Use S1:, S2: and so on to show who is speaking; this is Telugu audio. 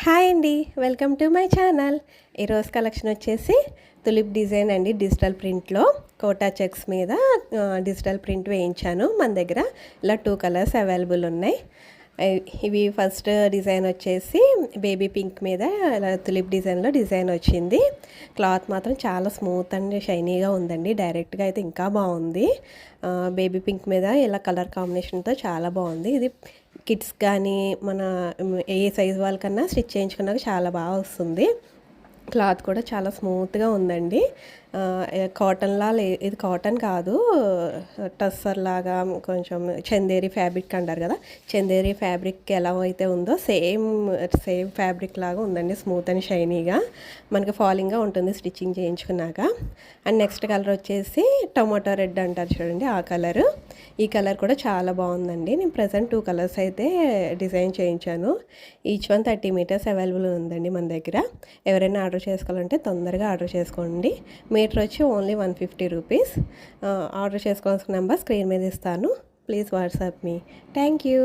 S1: హాయ్ అండి, వెల్కమ్ టు మై ఛానల్. ఈరోజు కలెక్షన్ వచ్చేసి తులిప్ డిజైన్ అండి. డిజిటల్ ప్రింట్లో కోటా చెక్స్ మీద డిజిటల్ ప్రింట్ వేయించాను. మన దగ్గర ఇలా 2 కలర్స్ అవైలబుల్ ఉన్నాయి. ఇవి ఫస్ట్ డిజైన్ వచ్చేసి బేబీ పింక్ మీద ఇలా తులిప్ డిజైన్లో డిజైన్ వచ్చింది. క్లాత్ మాత్రం చాలా స్మూత్ అండ్ షైనీగా ఉందండి. డైరెక్ట్గా అయితే ఇంకా బాగుంది. బేబీ పింక్ మీద ఇలా కలర్ కాంబినేషన్తో చాలా బాగుంది. ఇది కిడ్స్ కానీ మన ఏ సైజ్ వాళ్ళకన్నా స్టిచ్ చేయించుకున్నాక చాలా బాగా వస్తుంది. క్లాత్ కూడా చాలా స్మూత్గా ఉందండి. కాటన్లా ఇది కాటన్ కాదు, టస్సర్ లాగా కొంచెం చందేరి ఫ్యాబ్రిక్ అంటారు కదా, చందేరి ఫ్యాబ్రిక్ ఎలా అయితే ఉందో సేమ్ ఫ్యాబ్రిక్ లాగా ఉందండి. స్మూత్ అండ్ షైనీగా మనకి ఫాలింగ్గా ఉంటుంది స్టిచ్చింగ్ చేయించుకున్నాక. అండ్ నెక్స్ట్ కలర్ వచ్చేసి టొమాటో రెడ్ అంటారు చూడండి, ఆ కలరు. ఈ కలర్ కూడా చాలా బాగుందండి. నేను ప్రజెంట్ 2 కలర్స్ అయితే డిజైన్ చేయించాను. ఈచ్ వన్ 30 మీటర్స్ అవైలబుల్ ఉందండి మన దగ్గర. ఎవరైనా ఆర్డర్ చేసుకోవాలంటే తొందరగా ఆర్డర్ చేసుకోండి. మీటర్ వచ్చి ఓన్లీ 150 రూపీస్. ఆర్డర్ చేసుకోవాల్సిన నెంబర్ స్క్రీన్ మీద ఇస్తాను. Please WhatsApp me. Thank you.